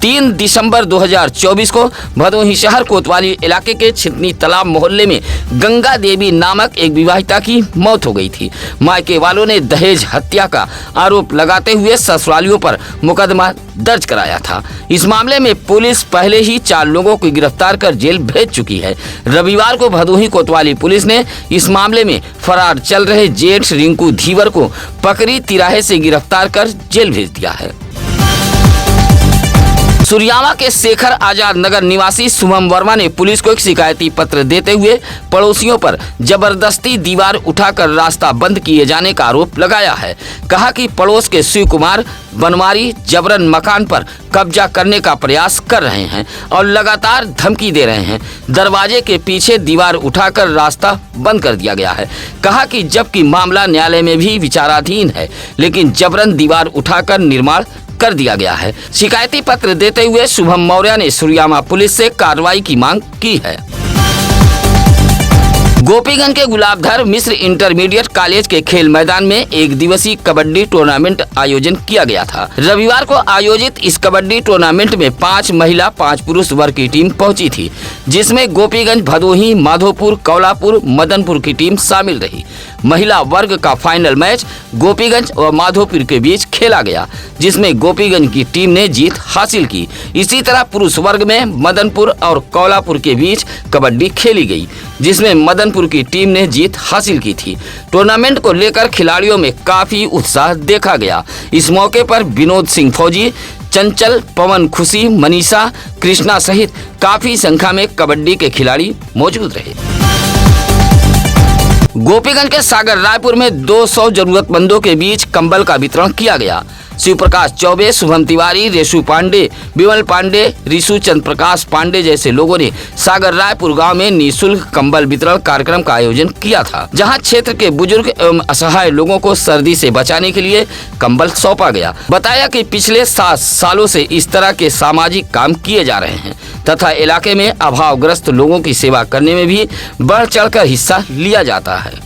3 दिसंबर 2024 को भदोही शहर कोतवाली इलाके के छितनी तालाब मोहल्ले में गंगा देवी नामक एक विवाहिता की मौत हो गई थी। मायके वालों ने दहेज हत्या का आरोप लगाते हुए ससुरालियों पर मुकदमा दर्ज कराया था। इस मामले में पुलिस पहले ही 4 लोगों को गिरफ्तार कर जेल भेज चुकी है। रविवार को भदोही कोतवाली पुलिस ने इस मामले में फरार चल रहे जेठ रिंकू धीवर को पकड़ी तिराहे से गिरफ्तार कर जेल भेज दिया है। सुरियामा के शेखर आजाद नगर निवासी शुभम वर्मा ने पुलिस को एक शिकायती पत्र देते हुए पड़ोसियों पर जबरदस्ती दीवार उठाकर रास्ता बंद किए जाने का आरोप लगाया है। कहा कि पड़ोस के शिव कुमार बनवारी जबरन मकान पर कब्जा करने का प्रयास कर रहे हैं और लगातार धमकी दे रहे हैं। दरवाजे के पीछे दीवार उठाकर रास्ता बंद कर दिया गया है। कहा कि जबकि मामला न्यायालय में भी विचाराधीन है, लेकिन जबरन दीवार उठाकर निर्माण कर दिया गया है। शिकायती पत्र देते हुए शुभम मौर्य ने सुरियामा पुलिस से कार्रवाई की मांग की है। गोपीगंज के गुलाबधर मिश्र इंटरमीडिएट कॉलेज के खेल मैदान में एक दिवसीय कबड्डी टूर्नामेंट आयोजन किया गया था। रविवार को आयोजित इस कबड्डी टूर्नामेंट में 5 महिला 5 पुरुष वर्ग की टीम पहुंची थी, जिसमें गोपीगंज, भदोही, माधोपुर, कौलापुर, मदनपुर की टीम शामिल रही। महिला वर्ग का फाइनल मैच गोपीगंज और माधोपुर के बीच खेला गया, जिसमें गोपीगंज की टीम ने जीत हासिल की। इसी तरह पुरुष वर्ग में मदनपुर और कौलापुर के बीच कबड्डी खेली गई, जिसमें मदनपुर की टीम ने जीत हासिल की थी। टूर्नामेंट को लेकर खिलाड़ियों में काफी उत्साह देखा गया। इस मौके पर विनोद सिंह फौजी, चंचल, पवन, खुशी, मनीषा, कृष्णा सहित काफी संख्या में कबड्डी के खिलाड़ी मौजूद रहे। गोपीगंज के सागर रायपुर में 200 जरूरतमंदों के बीच कंबल का वितरण किया गया। शिव प्रकाश चौबे, शुभम तिवारी, रेशु पांडे, विमल पांडे, ऋषु चंद्र प्रकाश पांडे जैसे लोगों ने सागर रायपुर गांव में निःशुल्क कंबल वितरण कार्यक्रम का आयोजन किया था, जहां क्षेत्र के बुजुर्ग एवं असहाय लोगों को सर्दी से बचाने के लिए कंबल सौंपा गया। बताया कि पिछले 7 सालों से इस तरह के सामाजिक काम किए जा रहे हैं तथा इलाके में अभावग्रस्त लोगों की सेवा करने में भी बढ़ चढ़कर हिस्सा लिया जाता है।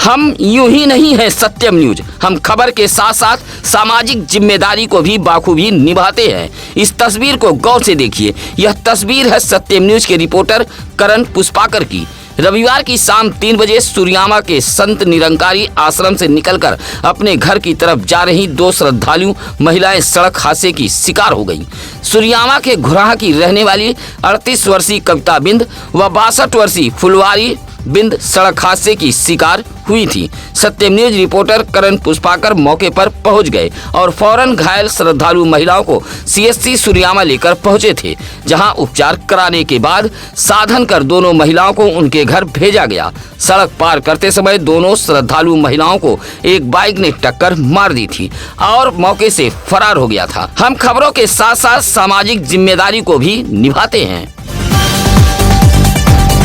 हम यूं ही नहीं है सत्यम न्यूज, हम खबर के साथ साथ सामाजिक जिम्मेदारी को भी बाखूबी निभाते हैं। इस तस्वीर को गौर से देखिए। यह तस्वीर है सत्यम न्यूज के रिपोर्टर करण पुष्पाकर की। रविवार की शाम 3 बजे सुरियामा के संत निरंकारी आश्रम से निकलकर अपने घर की तरफ जा रही 2 श्रद्धालु महिलाएं सड़क हादसे की शिकार हो गईं। सुरियामा के घुराहा की रहने वाली 38 वर्षीय कविता बिंद व 62 वर्षीय फुलवारी बिंद सड़क हादसे की शिकार हुई थी। सत्यम न्यूज रिपोर्टर करण पुष्पाकर मौके पर पहुंच गए और फौरन घायल श्रद्धालु महिलाओं को सीएससी सुरियामा लेकर पहुंचे थे, जहां उपचार कराने के बाद साधन कर दोनों महिलाओं को उनके घर भेजा गया। सड़क पार करते समय दोनों श्रद्धालु महिलाओं को एक बाइक ने टक्कर मार दी थी और मौके से फरार हो गया था। हम खबरों के साथ साथ सामाजिक जिम्मेदारी को भी निभाते हैं।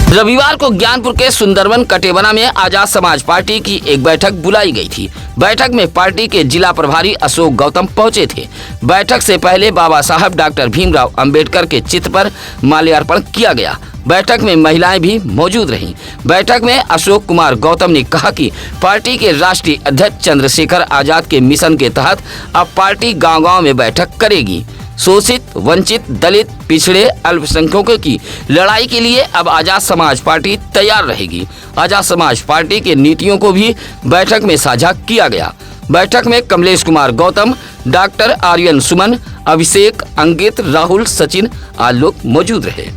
रविवार को ज्ञानपुर के सुंदरवन कटेबना में आजाद समाज पार्टी की एक बैठक बुलाई गई थी। बैठक में पार्टी के जिला प्रभारी अशोक गौतम पहुंचे थे। बैठक से पहले बाबा साहब डॉक्टर भीमराव अंबेडकर के चित्र पर माल्यार्पण किया गया। बैठक में महिलाएं भी मौजूद रहीं। बैठक में अशोक कुमार गौतम ने कहा कि पार्टी के राष्ट्रीय अध्यक्ष चंद्रशेखर आजाद के मिशन के तहत अब पार्टी गांव-गांव में बैठक करेगी। शोषित, वंचित, दलित, पिछड़े, अल्पसंख्यकों की लड़ाई के लिए अब आजाद समाज पार्टी तैयार रहेगी। आजाद समाज पार्टी के नीतियों को भी बैठक में साझा किया गया। बैठक में कमलेश कुमार गौतम, डॉक्टर आर्यन सुमन, अभिषेक, अंकित, राहुल, सचिन आदि लोग मौजूद रहे।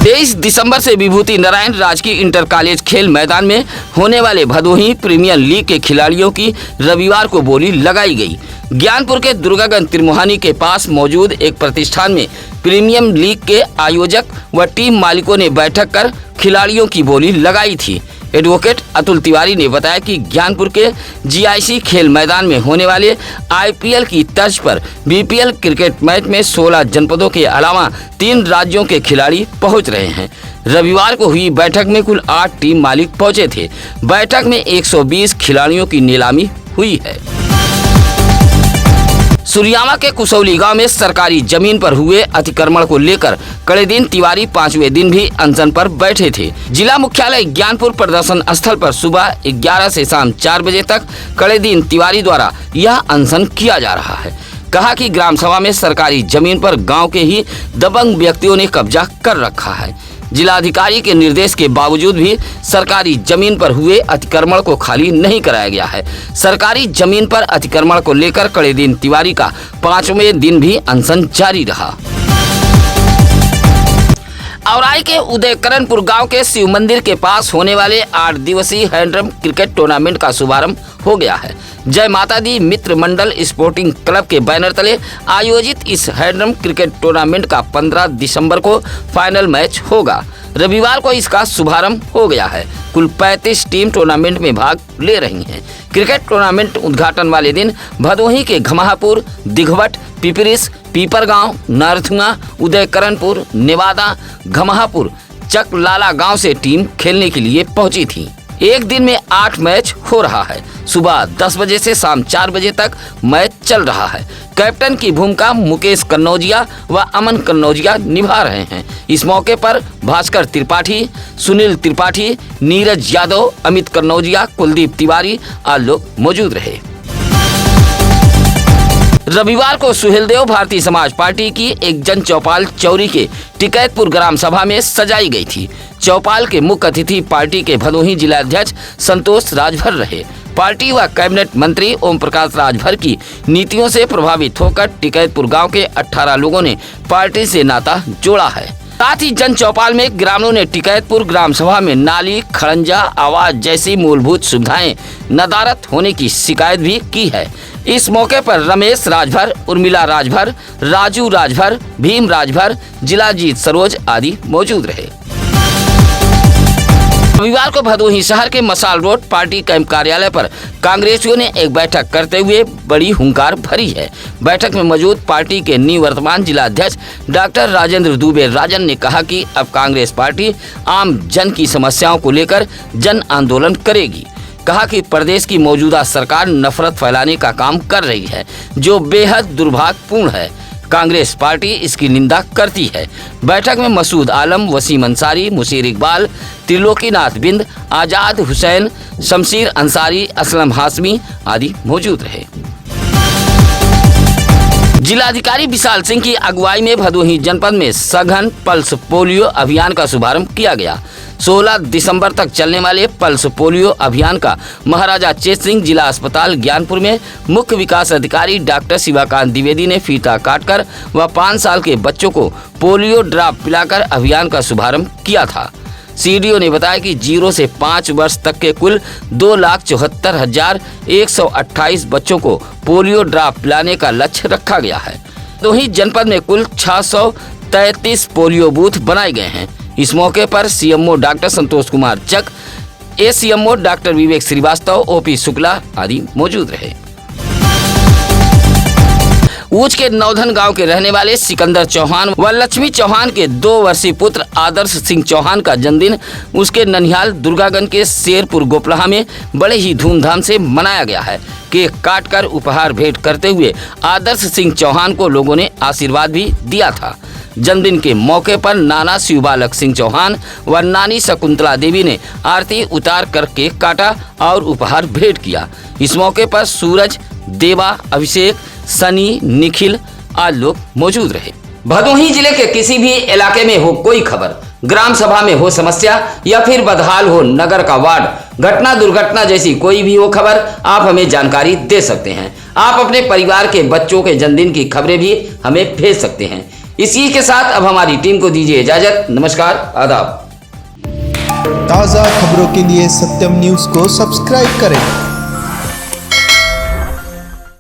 23 दिसंबर से विभूति नारायण राजकीय इंटर कॉलेज खेल मैदान में होने वाले भदोही प्रीमियर लीग के खिलाड़ियों की रविवार को बोली लगाई गई। ज्ञानपुर के दुर्गागंज तिरमुहानी के पास मौजूद एक प्रतिष्ठान में प्रीमियम लीग के आयोजक व टीम मालिकों ने बैठक कर खिलाड़ियों की बोली लगाई थी। एडवोकेट अतुल तिवारी ने बताया कि ज्ञानपुर के जीआईसी खेल मैदान में होने वाले आईपीएल की तर्ज पर बीपीएल क्रिकेट मैच में 16 जनपदों के अलावा 3 राज्यों के खिलाड़ी पहुंच रहे हैं। रविवार को हुई बैठक में कुल 8 टीम मालिक पहुंचे थे। बैठक में 120 खिलाड़ियों की नीलामी हुई है। सुरियामा के कुसौली गांव में सरकारी जमीन पर हुए अतिक्रमण को लेकर कड़ेदीन तिवारी 5वें दिन भी अनशन पर बैठे थे। जिला मुख्यालय ज्ञानपुर प्रदर्शन स्थल पर सुबह 11 से शाम 4 बजे तक कड़ेदीन तिवारी द्वारा यह अनशन किया जा रहा है। कहा कि ग्राम सभा में सरकारी जमीन पर गांव के ही दबंग व्यक्तियों ने कब्जा कर रखा है। जिलाधिकारी के निर्देश के बावजूद भी सरकारी जमीन पर हुए अतिक्रमण को खाली नहीं कराया गया है। सरकारी जमीन पर अतिक्रमण को लेकर कड़ेदीन तिवारी का 5वें दिन भी अनशन जारी रहा। औराई के उदयकरणपुर गांव के शिव मंदिर के पास होने वाले 8 दिवसीय हैंडरम क्रिकेट टूर्नामेंट का शुभारंभ हो गया है। जय माता दी मित्र मंडल स्पोर्टिंग क्लब के बैनर तले आयोजित इस हैंडरम क्रिकेट टूर्नामेंट का 15 दिसंबर को फाइनल मैच होगा। रविवार को इसका शुभारंभ हो गया है। कुल 35 टीम टूर्नामेंट में भाग ले रही हैं। क्रिकेट टूर्नामेंट उद्घाटन वाले दिन भदोही के घमाहापुर, दिघवट, पिपरिस, पीपरगांव, नारथुआ, उदयकरणपुर, नेवादा, घमाहापुर, चकलाला गांव से टीम खेलने के लिए पहुंची थी। एक दिन में 8 मैच हो रहा है। सुबह 10 बजे से शाम 4 बजे तक मैच चल रहा है। कैप्टन की भूमिका मुकेश कन्नौजिया व अमन कन्नौजिया निभा रहे हैं। इस मौके पर भास्कर त्रिपाठी, सुनील त्रिपाठी, नीरज यादव, अमित कन्नौजिया, कुलदीप तिवारी आदि लोग मौजूद रहे। रविवार को सुहेलदेव भारतीय समाज पार्टी की एक जन चौपाल चौरी के टिकैतपुर ग्राम सभा में सजाई गई थी। चौपाल के मुख्य अतिथि पार्टी के भदोही जिलाध्यक्ष संतोष राजभर रहे। पार्टी व कैबिनेट मंत्री ओम प्रकाश राजभर की नीतियों से प्रभावित होकर टिकैतपुर गांव के 18 लोगों ने पार्टी से नाता जोड़ा है। साथ ही जन चौपाल में ग्रामीणों ने टिकैतपुर ग्राम सभा में नाली, खड़ंजा, आवाज जैसी मूलभूत सुविधाएं नदारद होने की शिकायत भी की है। इस मौके पर रमेश राजभर, उर्मिला राजभर, राजू राजभर, भीम राजभर, जिलाजीत सरोज आदि मौजूद रहे। रविवार को भदोही शहर के मसाल रोड पार्टी कैंप कार्यालय पर कांग्रेसियों ने एक बैठक करते हुए बड़ी हुंकार भरी है। बैठक में मौजूद पार्टी के निवर्तमान जिलाध्यक्ष डॉक्टर राजेंद्र दुबे राजन ने कहा कि अब कांग्रेस पार्टी आम जन की समस्याओं को लेकर जन आंदोलन करेगी। कहा कि प्रदेश की मौजूदा सरकार नफरत फैलाने का काम कर रही है, जो बेहद दुर्भाग्यपूर्ण है। कांग्रेस पार्टी इसकी निंदा करती है। बैठक में मसूद आलम, वसीम अंसारी, मुशीर इकबाल, त्रिलोकीनाथ बिंद, आजाद हुसैन, शमशीर अंसारी, असलम हाशमी आदि मौजूद रहे। जिलाधिकारी विशाल सिंह की अगुवाई में भदोही जनपद में सघन पल्स पोलियो अभियान का शुभारंभ किया गया। 16 दिसंबर तक चलने वाले पल्स पोलियो अभियान का महाराजा चेत सिंह जिला अस्पताल ज्ञानपुर में मुख्य विकास अधिकारी डॉक्टर शिवाकांत द्विवेदी ने फीता काटकर व 5 साल के बच्चों को पोलियो ड्रॉप पिलाकर अभियान का शुभारंभ किया था। सीडीओ ने बताया कि 0 से 5 वर्ष तक के कुल 2,74,128 बच्चों को पोलियो ड्रॉप पिलाने का लक्ष्य रखा गया है। तो ही जनपद में कुल 633 पोलियो बूथ बनाए गए हैं। इस मौके पर सीएमओ डॉक्टर संतोष कुमार चक, एसीएमओ डॉक्टर विवेक श्रीवास्तव, ओपी शुक्ला आदि मौजूद रहे। ऊंच के नौधन गांव के रहने वाले सिकंदर चौहान व लक्ष्मी चौहान के 2 वर्षीय पुत्र आदर्श सिंह चौहान का जन्मदिन उसके ननिहाल दुर्गागंज के शेरपुर गोपलहा में बड़े ही धूमधाम से मनाया गया है। केक काटकर उपहार भेंट करते हुए आदर्श सिंह चौहान को लोगों ने आशीर्वाद भी दिया था। जन्मदिन के मौके पर नाना शिवबालक सिंह चौहान व नानी शकुंतला देवी ने आरती उतार कर केक काटा और उपहार भेंट किया। इस मौके पर सूरज, देवा, अभिषेक, सनी, निखिल आदि लोग मौजूद रहे। भदोही जिले के किसी भी इलाके में हो कोई खबर, ग्राम सभा में हो समस्या या फिर बदहाल हो नगर का वार्ड, घटना दुर्घटना जैसी कोई भी हो खबर, आप हमें जानकारी दे सकते हैं। आप अपने परिवार के बच्चों के जन्मदिन की खबरें भी हमें भेज सकते हैं। इसी के साथ अब हमारी टीम को दीजिए इजाजत। नमस्कार, आदाब। ताज़ा खबरों के लिए सत्यम न्यूज़ को सब्सक्राइब करें